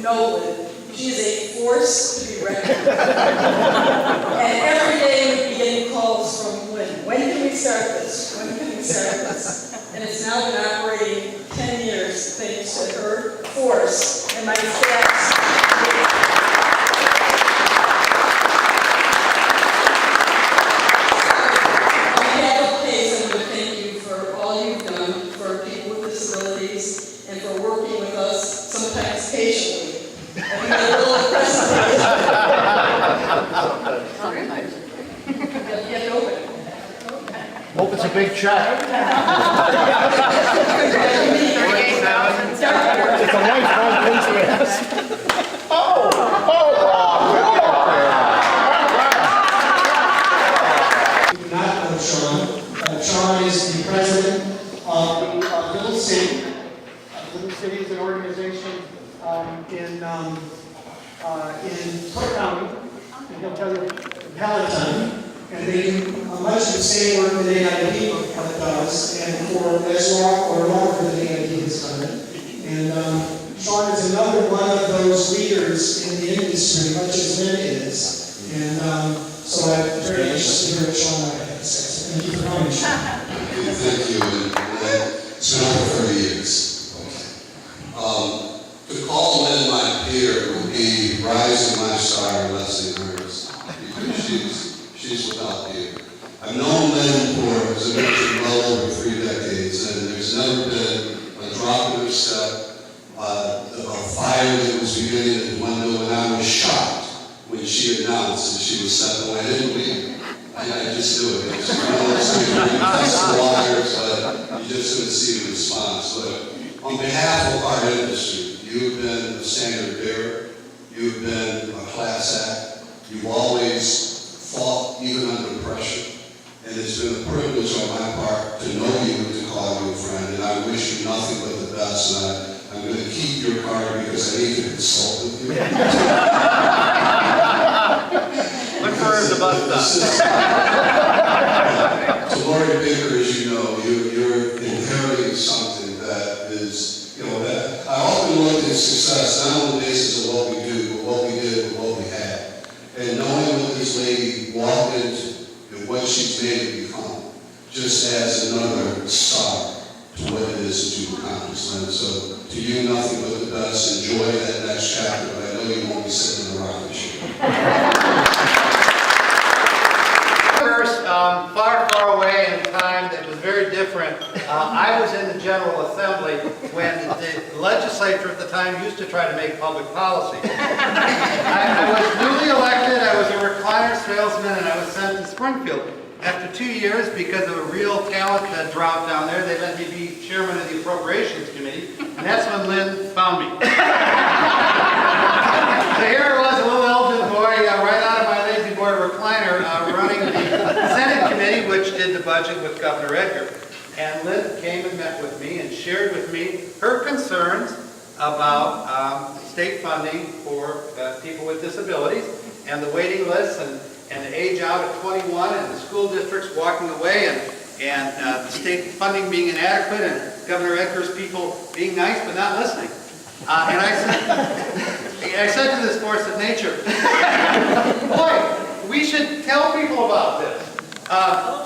know Lynn, she is a force to be reckoned with. And every day we'd be getting calls from Lynn. When can we start this? When can we start this? And it's now been operating 10 years thanks to her force and my staff's. And for working with us, sometimes patiently. And we had a little presentation. You have to open it. Hope it's a big check. It's a lifetime interest. Not of Sean. Sean is the president of Little City. Little City is an organization in Cook County, and he'll tell you, Palatine, and they do much of the same work that AID does, and for as long or longer than AID has done it. And Sean is another one of those leaders in the industry, much as Lynn is. And so I'm very interested to hear what Sean might have to say. Thank you for coming, Sean. Thank you. It's been over 30 years. To call Lynn my peer would be rising my star and lessing hers, because she's without peer. I've known Lynn for, as I mentioned, well over 3 decades, and there's never been a drop in her step, a fire that was beginning at the window, and I was shocked when she announced that she was stepping away. I didn't believe it. I just knew it. It's one of those things where you test the waters, but you just couldn't see the response. But on behalf of our industry, you've been a standard bearer, you've been a class act, you've always fought even under pressure, and it's been a privilege on my part to know you and to call you a friend, and I wish you nothing but the best, and I'm going to keep your card because I need to consult with you. Look for the bus stop. To Lori Baker, as you know, you're inheriting something that is, that I often look at success not on the basis of what we do, but what we did and what we had. And knowing what this lady walked into and what she's made it become, just adds another star to what it is that you've accomplished. And so, to you, nothing but the best. Enjoy that next chapter, but I know you won't be sitting in the rocking chair. Far, far away in time that was very different. I was in the General Assembly when the legislature at the time used to try to make public policy. I was newly elected, I was a recliner salesman, and I was sent to Springfield. After 2 years, because of a real talent drought down there, they let me be chairman of the Appropriations Committee, and that's when Lynn found me. So here I was, a little Elgin boy, right out of my lazy boy recliner, running the Senate committee, which did the budget with Governor Edgar. And Lynn came and met with me and shared with me her concerns about state funding for people with disabilities and the waiting lists and the age out at 21 and the school districts walking away and the state funding being inadequate and Governor Edgar's people being nice but not listening. And I said to this force of nature, boy, we should tell people about this.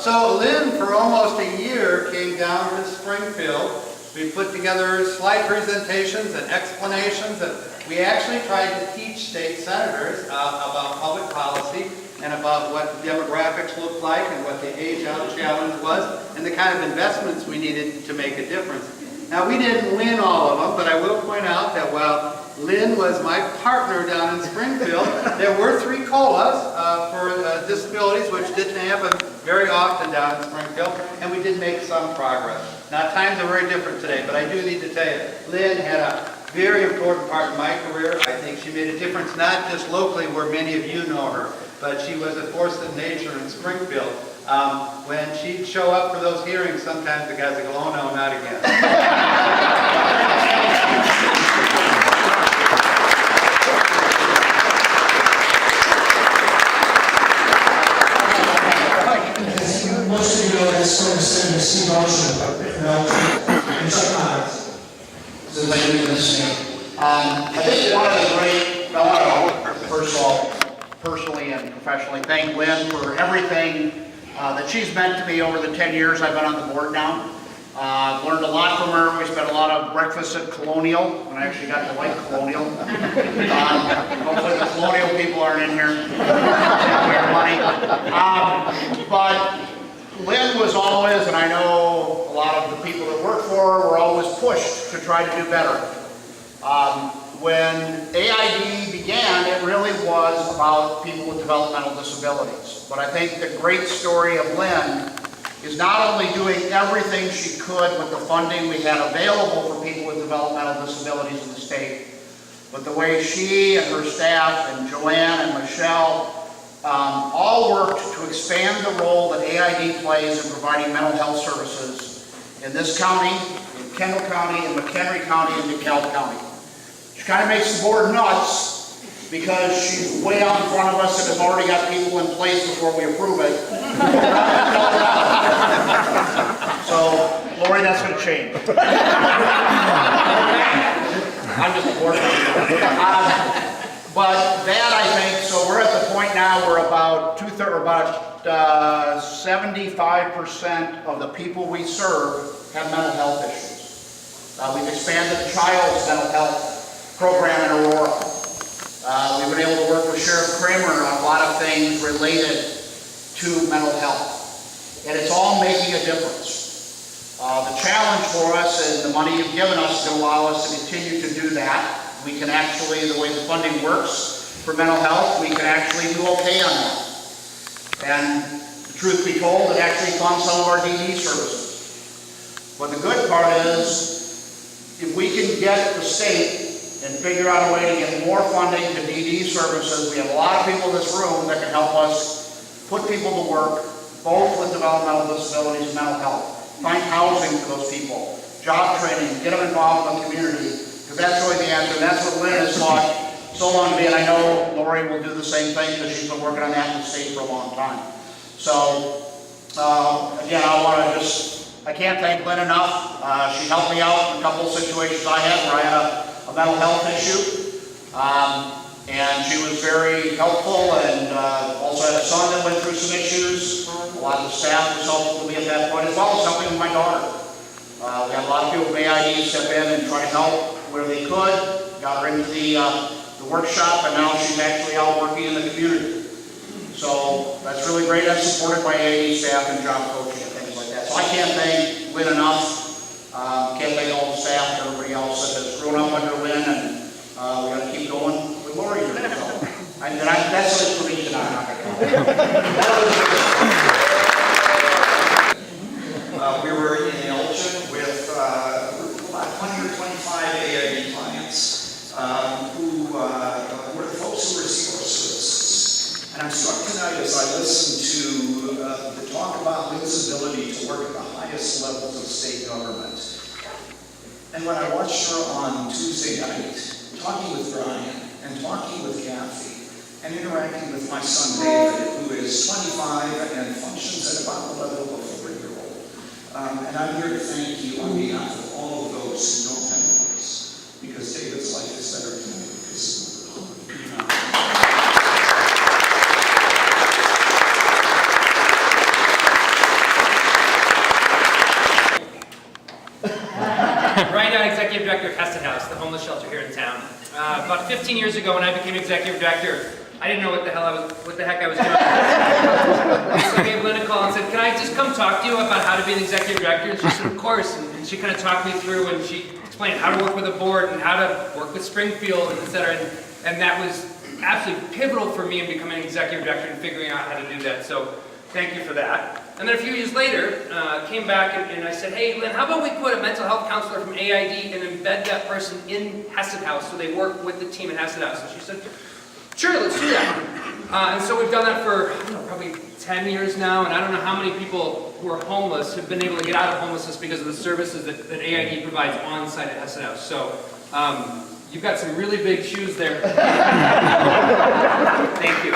So Lynn, for almost a year, came down to Springfield. We put together slide presentations and explanations, and we actually tried to teach state senators about public policy and about what demographics looked like and what the age-out challenge was and the kind of investments we needed to make a difference. Now, we didn't win all of them, but I will point out that while Lynn was my partner down in Springfield, there were 3 COLAs for disabilities, which didn't happen very often down in Springfield, and we did make some progress. Now, times are very different today, but I do need to tell you, Lynn had a very important part in my career. I think she made a difference not just locally where many of you know her, but she was a force of nature in Springfield. When she'd show up for those hearings, sometimes the guys would go, oh no, not again. Most of you know this from Senator Steve O'Shea and Chuck Miles. Is everybody listening? I think one of the great, I want to, first of all, personally and professionally, thank Lynn for everything that she's meant to me over the 10 years I've been on the board now. I've learned a lot from her. We spent a lot of breakfast at Colonial, and I actually got to like Colonial. Hopefully the Colonial people aren't in here. Money. But Lynn was always, and I know a lot of the people that work for her were always pushed to try to do better. When AID began, it really was about people with developmental disabilities. But I think the great story of Lynn is not only doing everything she could with the funding we had available for people with developmental disabilities in the state, but the way she and her staff and Joanne and Michelle all worked to expand the role that AID plays in providing mental health services in this county, in Kendall County, in McHenry County, and DeKalb County. She kind of makes the board nuts because she's way out in front of us and has already got people in place before we approve it. So, Lori, that's going to change. I'm just a board member. But that, I think, so we're at the point now where about 75% of the people we serve have mental health issues. We've expanded the child's mental health program in Aurora. We've been able to work with Sheriff Kramer on a lot of things related to mental health. And it's all making a difference. The challenge for us is the money you've given us to allow us to continue to do that. We can actually, the way the funding works for mental health, we can actually do okay on that. And the truth be told, it actually funds some of our DD services. But the good part is, if we can get the state and figure out a way to get more funding to DD services, we have a lot of people in this room that can help us put people to work, both with developmental disabilities and mental health. Find housing for those people, job training, get them involved in the community, because that's really the answer. And that's what Lynn has taught so long to me, and I know Lori will do the same thing because she's been working on that in the state for a long time. So, again, I can't thank Lynn enough. She helped me out in a couple of situations I had where I had a mental health issue. And she was very helpful, and also had a son that went through some issues. A lot of the staff was helpful to me at that point, as well as helping with my daughter. We had a lot of people from AID step in and try to help where they could. Got her into the workshop, and now she's actually out working in the community. So that's really great. That's supported by AID staff and job coaching and things like that. So I can't thank Lynn enough. Can't thank all the staff and everybody else that has grown up under Lynn, and we got to keep going with Lori here. So, that's it for me tonight. We were in Elgin with about 20 or 25 AID clients who were the folks who receive our services. And I'm struck tonight as I listen to the talk about Lynn's ability to work at the highest levels of state government. And when I watched her on Tuesday night, talking with Brian and talking with Kathy and interacting with my son David, who is 25 and functions at about the level of a 4-year-old. And I'm here to thank you on behalf of all of those who don't have a voice, because David's life is better tonight because of you. Right now, Executive Director of Heston House, the homeless shelter here in town. About 15 years ago, when I became Executive Director, I didn't know what the heck I was doing. So I gave Lynn a call and said, "Can I just come talk to you about how to be an Executive Director?" And she said, "Of course." And she kind of talked me through, and she explained how to work with a board and how to work with Springfield, and et cetera. And that was absolutely pivotal for me in becoming an Executive Director and figuring out how to do that. So thank you for that. And then a few years later, came back and I said, "Hey, Lynn, how about we put a mental health counselor from AID and embed that person in Heston House so they work with the team in Heston House?" And she said, "Sure, let's do that." And so we've done that for, I don't know, probably 10 years now, and I don't know how many people who are homeless have been able to get out of homelessness because of the services that AID provides on site at Heston House. So you've got some really big shoes there. Thank you.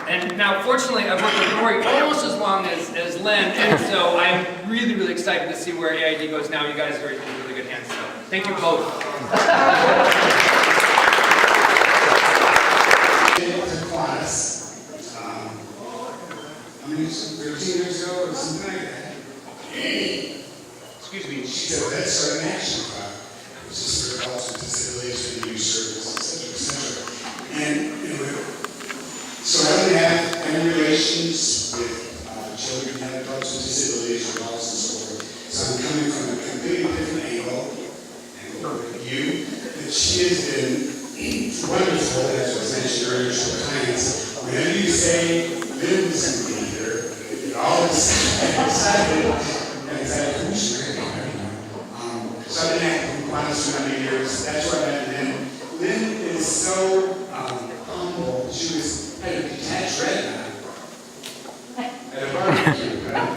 And now, fortunately, I've worked with Lori almost as long long as Lynn, and so I'm really, really excited to see where AID goes now. You guys are in really good hands, so thank you both. To class, I mean, 13 years ago or something like that. Excuse me, she said, let's start an action plan. It was just for adults with disabilities and youth service, et cetera, et cetera. And, you know, so I don't have any relations with children and adults with disabilities or adults and so forth. So I'm coming from a completely different angle and with you, that she has been wonderful, as was mentioned earlier, for clients. Whenever you say Lynn's going to be here, you're always excited. And excited who's going to be here. So I've been acting for so many years. That's why I met Lynn. Lynn is so humble. She had a detached retina at a barbecue, right?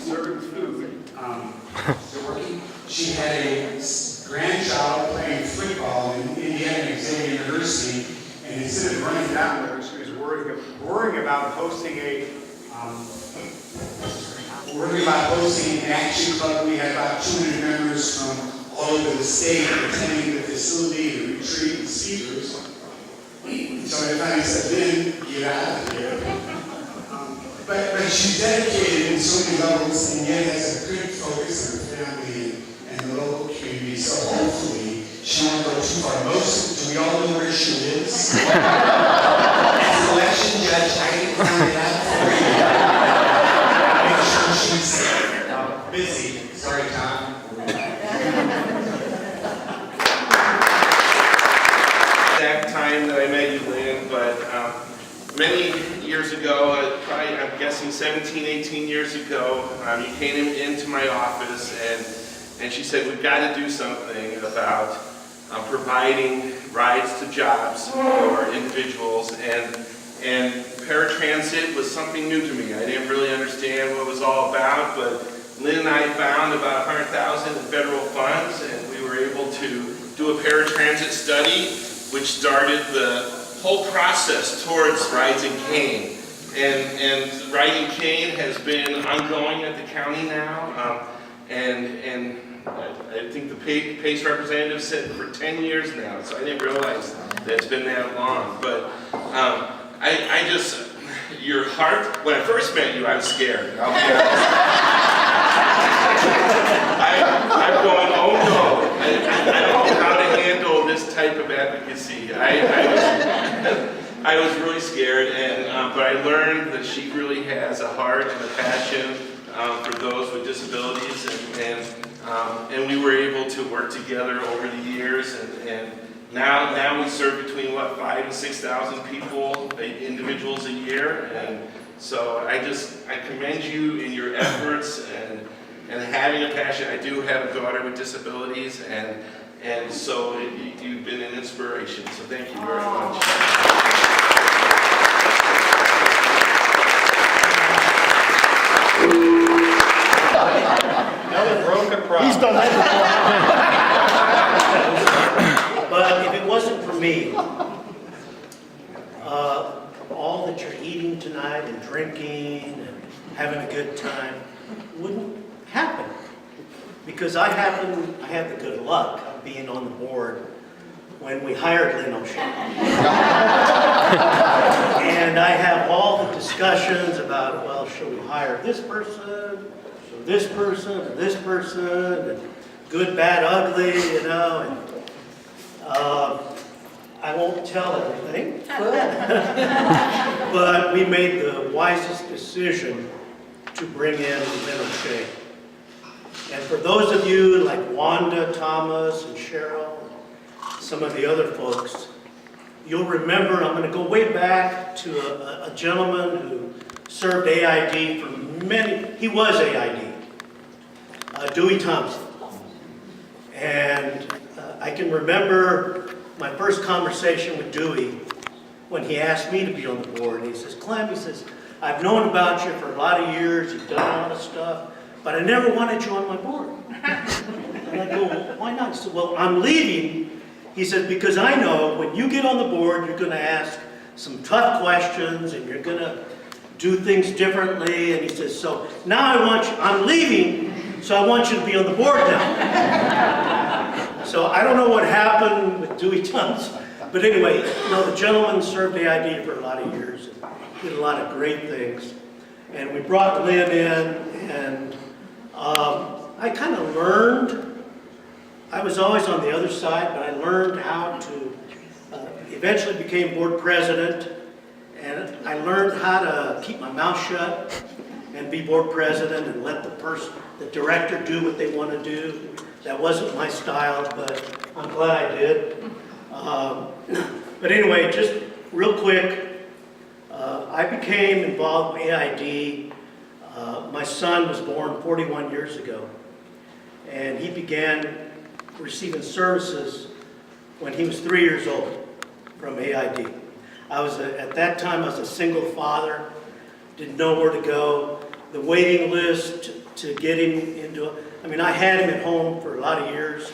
Serving food. Still working. She had a grandchild playing football in Indiana State University, and instead of running down with her, she was worrying about hosting an action club. We had about 200 members from all over the state attending the facility, the retreat, and speakers. So I finally said, Lynn, get out of here. But she's dedicated in so many levels, and yet has a good focus on her family and the local community. So hopefully, she won't go too far. Do we all know where she lives? As an election judge, I can find it out for you. Make sure she's busy. Sorry, Tom. Exact time that I met you, Lynn, but many years ago, probably I'm guessing 17, 18 years ago, you came into my office and she said, we've got to do something about providing rides to jobs for individuals, and paratransit was something new to me. I didn't really understand what it was all about, but Lynn and I found about $100,000 in federal funds, and we were able to do a paratransit study, which started the whole process towards Rising Cane. And Rising Cane has been ongoing at the county now, and I think the PACE representative said for 10 years now, so I didn't realize that it's been that long. But I just, your heart, when I first met you, I was scared. I'll be honest. I'm going, oh no, I don't know how to handle this type of advocacy. I was really scared, but I learned that she really has a heart and a passion for those with disabilities, and we were able to work together over the years, and now we serve between 5,000 and 6,000 people, individuals a year, and so I commend you in your efforts and having a passion. I do have a daughter with disabilities, and so you've been an inspiration, so thank you very much. He's done that before. But if it wasn't for me, all that you're eating tonight and drinking and having a good time wouldn't happen. Because I had the good luck of being on the board when we hired Lynn O'Shea. And I have all the discussions about, well, should we hire this person? This person and this person, and good, bad, ugly, you know, and I won't tell everything, but we made the wisest decision to bring in Lynn O'Shea. And for those of you like Wanda, Thomas, and Cheryl, some of the other folks, you'll remember, I'm going to go way back to a gentleman who served AID for he was AID. Dewey Thompson. And I can remember my first conversation with Dewey when he asked me to be on the board. And he says, Clem, he says, I've known about you for a lot of years, you've done a lot of stuff, but I never wanted you on my board. And I go, well, why not? He said, well, I'm leaving. He says, because I know when you get on the board, you're going to ask some tough questions and you're going to do things differently, and he says, so now I'm leaving, so I want you to be on the board now. So I don't know what happened with Dewey Tons, but anyway, the gentleman served AID for a lot of years, and did a lot of great things. And we brought Lynn in, and I kind of learned, I was always on the other side, but I learned how to, eventually became board president, and I learned how to keep my mouth shut and be board president and let the director do what they want to do. That wasn't my style, but I'm glad I did. But anyway, just real quick, I became involved with AID. My son was born 41 years ago, and he began receiving services when he was 3 years old from AID. At that time, I was a single father, didn't know where to go. The waiting list to get him into, I had him at home for a lot of years.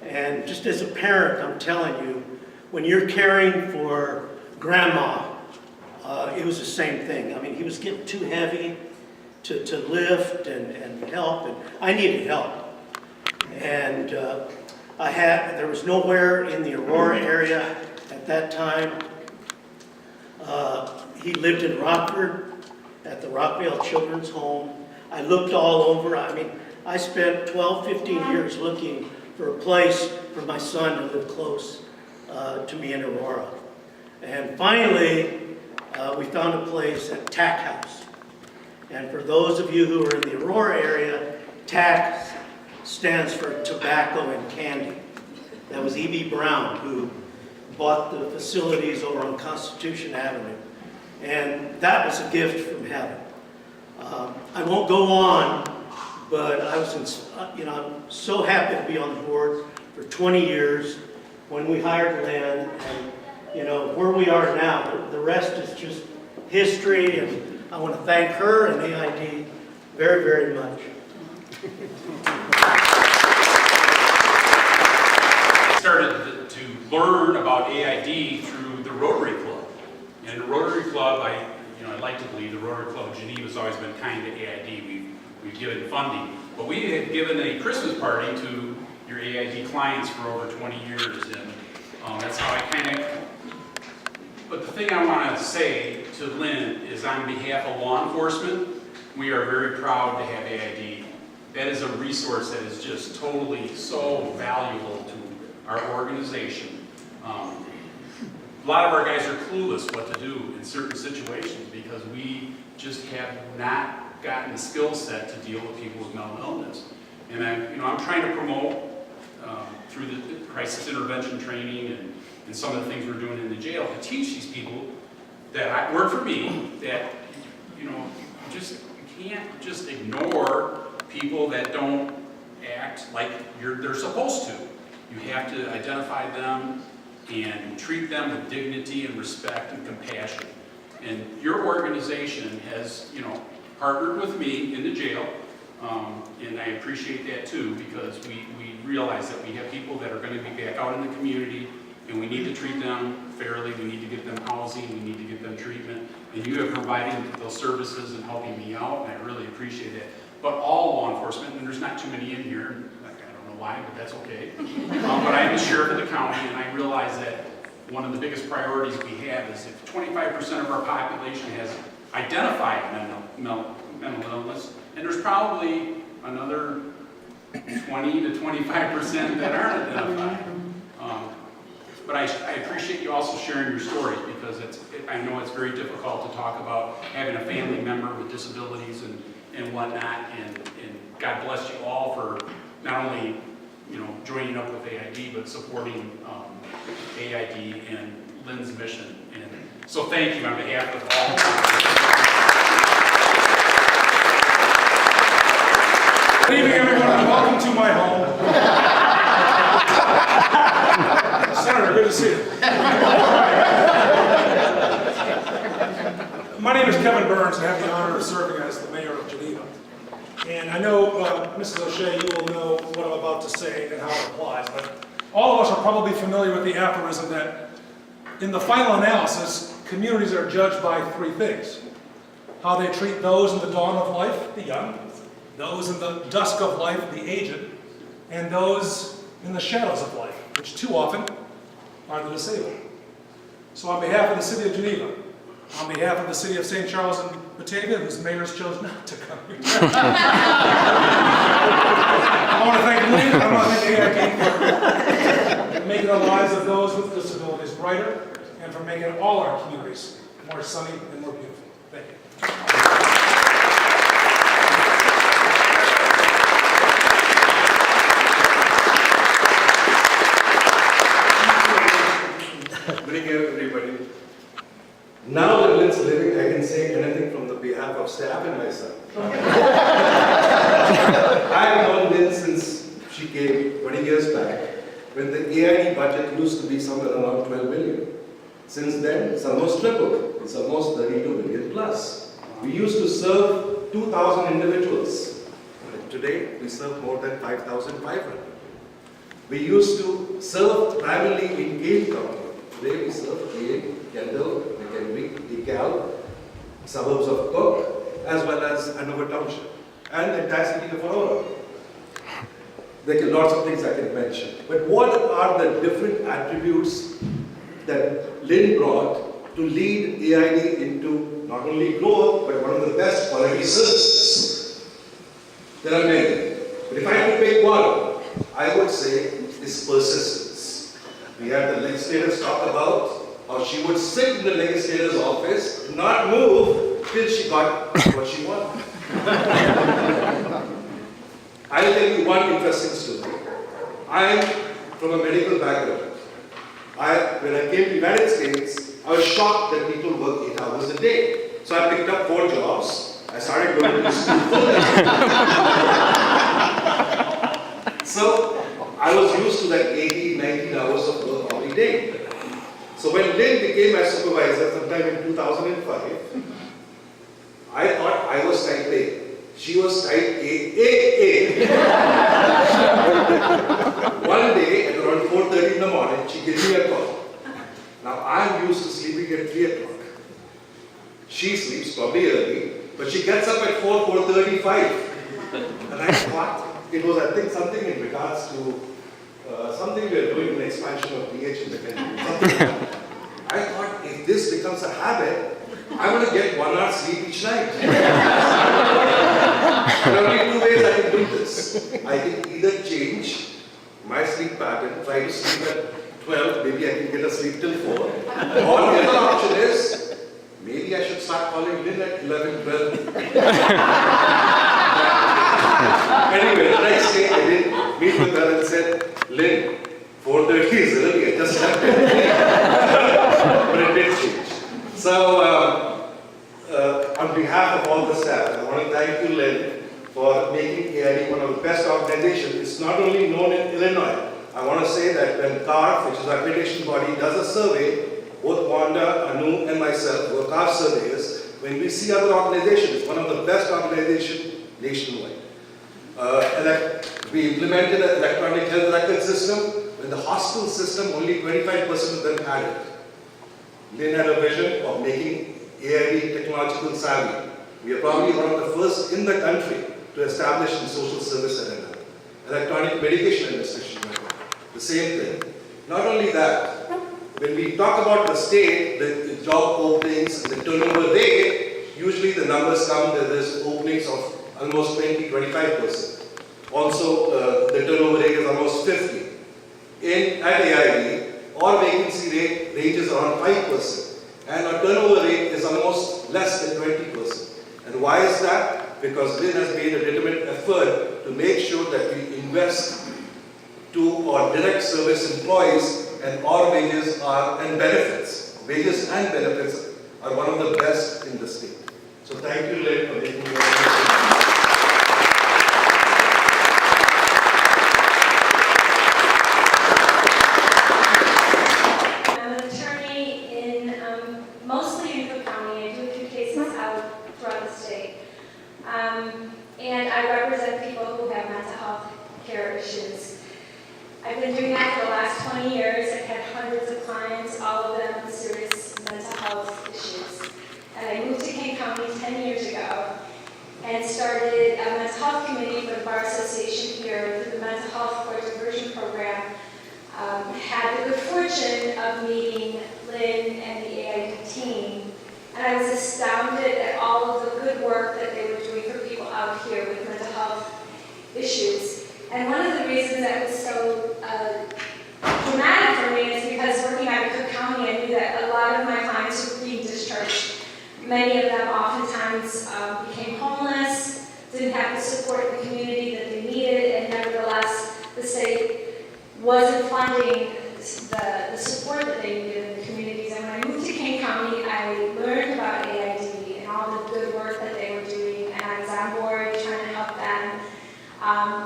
And just as a parent, I'm telling you, when you're caring for grandma, it was the same thing. He was getting too heavy to lift and help, and I needed help. And there was nowhere in the Aurora area at that time. He lived in Rockford at the Rockvale Children's Home. I looked all over. I spent 12, 15 years looking for a place for my son to live close to me in Aurora. And finally, we found a place at TAC House. And for those of you who are in the Aurora area, TAC stands for Tobacco and Candy. That was E.B. Brown who bought the facilities over on Constitution Avenue. And that was a gift from heaven. I won't go on, but I'm so happy to be on the board for 20 years when we hired Lynn, and where we are now, the rest is just history, and I want to thank her and AID very, very much. Started to learn about AID through the Rotary Club. And the Rotary Club, I like to believe the Rotary Club of Geneva has always been kind to AID. We've given funding, but we had given a Christmas party to your AID clients for over 20 years, and that's how I but the thing I want to say to Lynn is, on behalf of law enforcement, we are very proud to have AID. That is a resource that is just totally so valuable to our organization. A lot of our guys are clueless what to do in certain situations because we just have not gotten the skill set to deal with people with mental illness. And I'm trying to promote through the crisis intervention training and some of the things we're doing in the jail to teach these people that work for me that you can't just ignore people that don't act like they're supposed to. You have to identify them and treat them with dignity and respect and compassion. And your organization has, partnered with me in the jail, and I appreciate that too, because we realize that we have people that are going to be back out in the community, and we need to treat them fairly, we need to get them housing, we need to get them treatment, and you have provided those services and helping me out, and I really appreciate it. But all law enforcement, and there's not too many in here, I don't know why, but that's okay. But I am the sheriff of the county, and I realize that one of the biggest priorities we have is if 25% of our population has identified mental illness, and there's probably another 20 to 25% that aren't identified. But I appreciate you also sharing your stories, because I know it's very difficult to talk about having a family member with disabilities and whatnot, and God bless you all for not only joining up with AID, but supporting AID and Lynn's mission. And so thank you on behalf of all. Good evening, everyone, and welcome to my home. Senator, good to see you. My name is Kevin Burns, and I have the honor of serving as the mayor of Geneva. And I know, Mrs. O'Shea, you will know what I'm about to say and how it applies, but all of us are probably familiar with the aphorism that in the final analysis, communities are judged by three things: how they treat those in the dawn of life, the young, those in the dusk of life, the aged, and those in the shadows of life, which too often are the disabled. So on behalf of the City of Geneva, on behalf of the City of St. Charles and Batavia, whose mayors chose not to come here, I want to thank Lynn, I want to thank AID for making the lives of those with disabilities brighter and for making all our communities more sunny and more beautiful. Thank you. Bring everybody. Now that Lynn's living, I can say anything from the behalf of staff and myself. I've known Lynn since she came 20 years back, when the AID budget used to be somewhere around 12 million. Since then, it's almost tripled. It's almost 32 million plus. We used to serve 2,000 individuals. And today, we serve more than 5,500. We used to serve primarily in Gale County. Today we serve Gale, Kendall, McHenry, DeKalb, suburbs of Cook, as well as Hanover Township, and the entire city of Aurora. There are lots of things I can mention. But what are the different attributes that Lynn brought to lead AID into not only growth, but one of the best quality services? There are many. But if I had to pick one, I would say is persistence. We had the legislators talk about how she would sit in the legislator's office, not move till she got what she wanted. I'll tell you one interesting story. I'm from a medical background. When I came to the United States, I was shocked that people work 8 hours a day. So I picked up 4 jobs. I started going to school full time. So I was used to like 18, 19 hours of work every day. So when Lynn became my supervisor sometime in 2005, I thought I was type A. She was type A. One day at around 4:30 in the morning, she gave me a call. Now I'm used to sleeping at 3 o'clock. She sleeps probably early, but she gets up at 4:35. And I thought it was, I think, something in regards to something we are doing in expansion of PH in the country. I thought if this becomes a habit, I'm going to get 1 hour sleep each night. There are only 2 ways I can do this. I can either change my sleep pattern, try to sleep at 12, maybe I can get a sleep till 4. Or the other option is, maybe I should start calling Lynn at 11, 12. Anyway, the next day I did meet with her and said, Lynn, 4:30 is early, I just slept at 3. But it did change. So, on behalf of all the staff, I want to thank you, Lynn, for making AID one of the best organizations. It's not only known in Illinois. I want to say that when CARF, which is our accreditation body, does a survey, both Wanda, Anu, and myself were CARF surveyors. When we see other organizations, it's one of the best organizations nationwide. We implemented an electronic health record system. In the hospital system, only 25% of them had it. Lynn had a vision of making AID technological savvy. We are probably one of the first in the country to establish in social service arena. Electronic medication administration network, the same thing. Not only that, when we talk about the state, the job openings, and the turnover rate, usually the numbers come that there's openings of almost 20-25%. Also, the turnover rate is almost 50%. At AID, our vacancy rate ranges around 5%, and our turnover rate is almost less than 20%. And why is that? Because Lynn has made a determined effort to make sure that we invest to our direct service employees, and our wages and benefits are one of the best in the state. So thank you, Lynn, for making your and I represent people who have mental health care issues. I've been doing that for the last 20 years. I've had hundreds of clients, all of them with serious mental health issues. And I moved to King County 10 years ago and started a mental health committee for the Bar Association here through the Mental Health Court Diversion Program. Had the good fortune of meeting Lynn and the AID team, and I was astounded at all of the good work that they were doing for people out here with mental health issues. And one of the reasons that was so dramatic for me is because working out of Cook County, I knew that a lot of my clients were being discharged. Many of them oftentimes became homeless, didn't have the support in the community that they needed, and nevertheless, the state wasn't funding the support that they needed in the communities. And when I moved to King County, I learned about AID and all the good work that they were doing, and I was on board trying to help them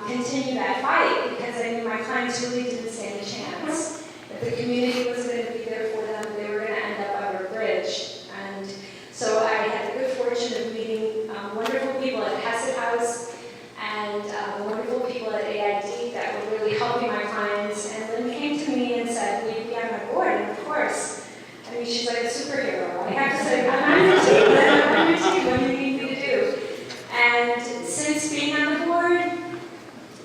continue that fight, because I knew my clients really didn't stand a chance. That the community was going to be there for them, they were going to end up under a bridge. And so I had the good fortune of meeting wonderful people at Hesed House and wonderful people at AID that were really helping my clients. And Lynn came to me and said, will you be on my board? And of course, I mean, she's like a superhero. I have to say, I'm on your team, Lynn, I'm on your team, what do you need me to do? And since being on the board,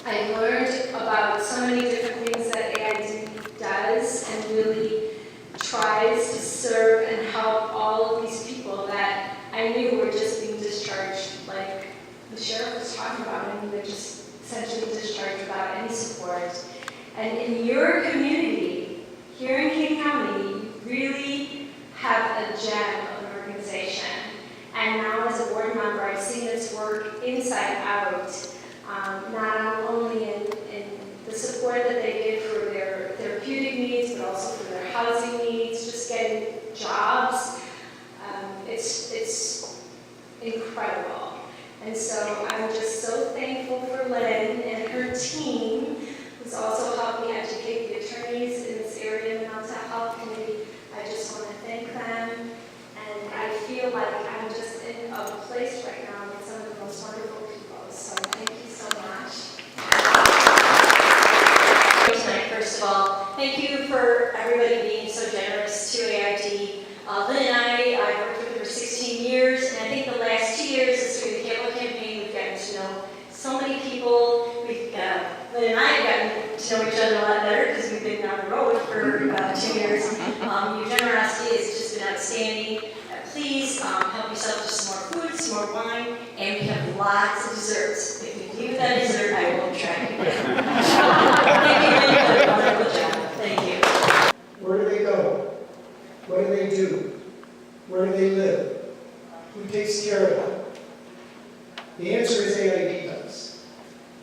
I learned about so many different things that AID does and really tries to serve and help all of these people that I knew were just being discharged, like the sheriff was talking about. I mean, they're just essentially discharged without any support. And in your community, here in King County, you really have a gem of an organization. And now as a board member, I've seen this work inside out, not only in the support that they give for their therapeutic needs, but also for their housing needs, just getting jobs. It's incredible. And so I'm just so thankful for Lynn and her team, who's also helped me educate the attorneys in this area of the mental health committee. I just want to thank them. And I feel like I'm just in a place right now with some of the most wonderful people. So thank you so much. Tonight, first of all, thank you for everybody being so generous to AID. Lynn and I worked with her for 16 years, and I think the last 2 years is through the Cable campaign. We've gotten to know so many people. Lynn and I have gotten to know each other a lot better because we've been on the road for 2 years. Your generosity has just been outstanding. Please help yourself to some more food, some more wine, and we have lots of desserts. If you leave that dessert, I will track you down. Thank you, Lynn, for a wonderful job. Thank you. Where do they go? What do they do? Where do they live? Who takes care of them? The answer is AID does.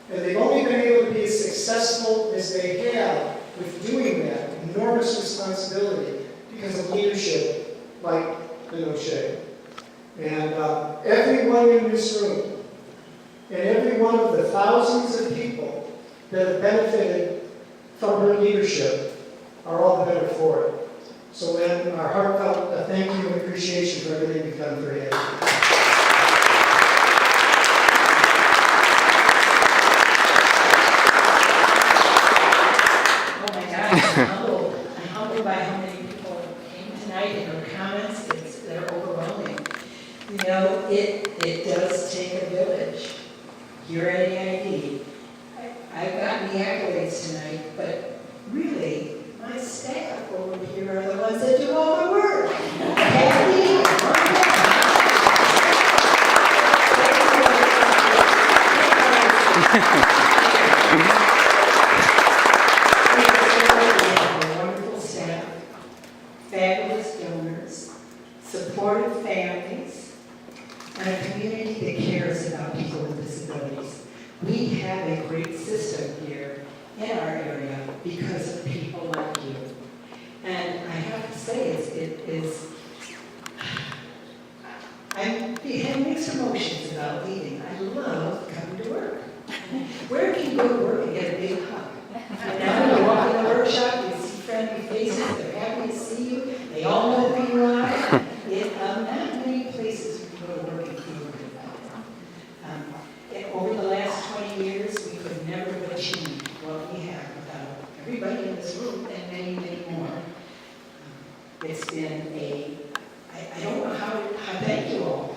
And they've only been able to be as successful as they have with doing that enormous responsibility because of leadership like Lynn O'Shea. And everyone in this room, and every one of the thousands of people that have benefited from her leadership are all the better for it. So Lynn, our heartfelt thank you and appreciation for everything you've done for AID. Oh my gosh, I'm humbled by how many people came tonight and their comments. They're overwhelming. You know, it does take a village. Here at AID, I've gotten the accolades tonight, but really, my staff over here are the ones that do all the work. Wonderful staff, fabulous donors, supportive families, and a community that cares about people with disabilities. We have a great system here in our area because of people like you. And I have to say, I have mixed emotions about leaving. I love coming to work. Where can you go to work and get a big hug? And now you walk in the workshop, you see friendly faces, they're happy to see you, they all know who you are. Not many places you can go to work and feel good about them. Over the last 20 years, we could never have achieved what we have without everybody in this room and many, many more. It's been I don't know how to thank you all.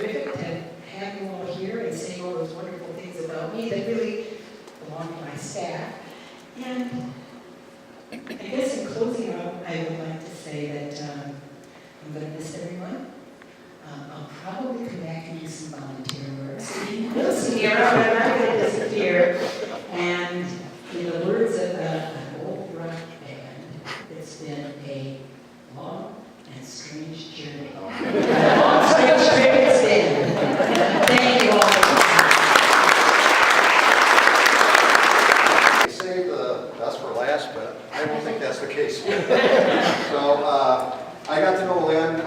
terrific to have you all here and saying all those wonderful things about me that really belong to my staff. And I guess in closing up, I would like to say that I'm going to miss everyone. I'll probably come back and do some volunteer work. So you will see me around, I'm not going to disappear. And in the words of an old rock band, it's been a long and strange journey. A long, strange journey it's been. Thank you all. They say the best for last, but I don't think that's the case. So I got to know Lynn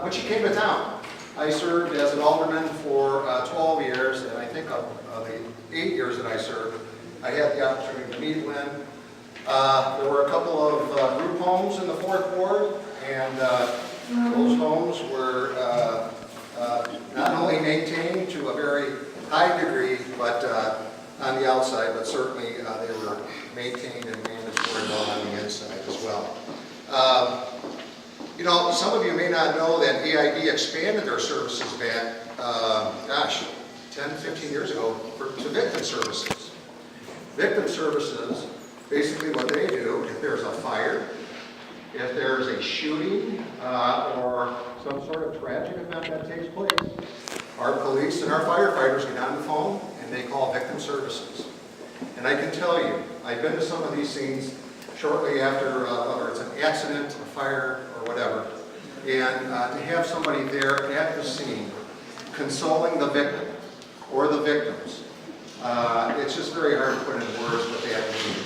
when she came to town. I served as an alderman for 12 years, and I think of the 8 years that I served, I had the opportunity to meet Lynn. There were a couple of group homes in the 4th Ward, and those homes were not only maintained to a very high degree, but on the outside, but certainly they were maintained and managed very well on the inside as well. You know, some of you may not know that AID expanded their services back, 10, 15 years ago to victim services. Victim services, basically what they do, if there's a fire, if there's a shooting, or some sort of tragic event that takes place, our police and our firefighters get on the phone and they call victim services. And I can tell you, I've been to some of these scenes shortly after, whether it's an accident, a fire, or whatever, and to have somebody there at the scene consoling the victim or the victims, it's just very hard to put in words what that means.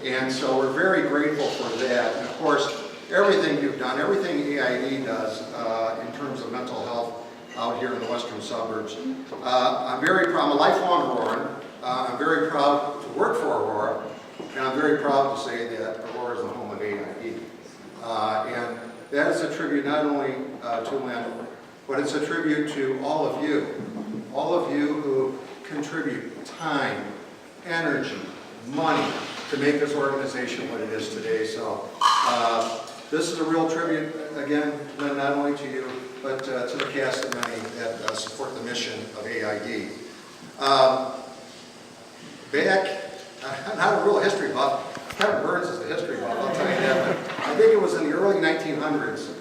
And so we're very grateful for that. And of course, everything you've done, everything AID does in terms of mental health out here in the western suburbs. I'm very proud, I'm a lifelong Auroran. I'm very proud to work for Aurora, and I'm very proud to say that Aurora is the home of AID. And that is a tribute not only to Lynn, but it's a tribute to all of you who contribute time, energy, money to make this organization what it is today. So this is a real tribute, again, Lynn, not only to you, but to the cast of many that support the mission of AID. I'm not a real history buff. Kevin Burns is the history buff, I'll tell you that. But I think it was in the early 1900s,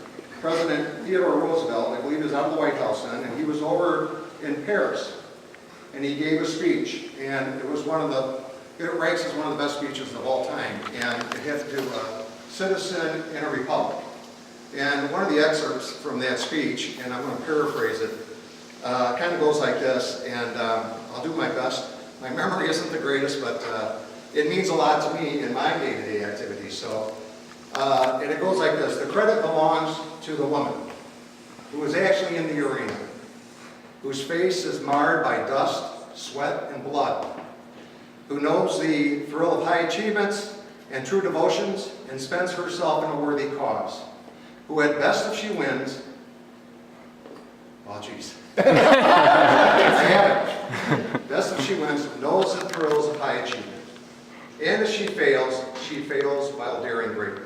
President Theodore Roosevelt, I believe he was out of the White House then, and he was over in Paris. And he gave a speech, and it was it ranks as one of the best speeches of all time. And it had to do with a citizen in a republic. And one of the excerpts from that speech, and I'm going to paraphrase it, kind of goes like this, and I'll do my best. My memory isn't the greatest, but it means a lot to me in my day-to-day activities. So, and it goes like this: the credit belongs to the woman who is actually in the arena, whose face is marred by dust, sweat, and blood, who knows the thrill of high achievements and true devotions and spends herself in a worthy cause, who at best if she wins, oh geez, I have it. Best if she wins, knows the thrills of high achievement. And if she fails while daring greatly,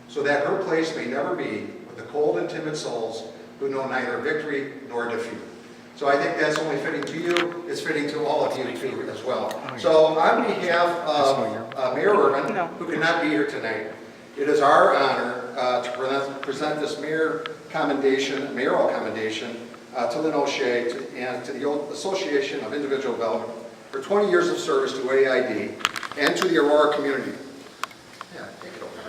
so that her place may never be with the cold and timid souls who know neither victory nor defeat. So I think that's only fitting to you, it's fitting to all of you too as well. So on behalf of Mayor Urban, who could not be here tonight, it is our honor to present this mayoral commendation to Lynn O'Shea and to the Association of Individual Development for 20 years of service to AID and to the Aurora community. Yeah, take it over.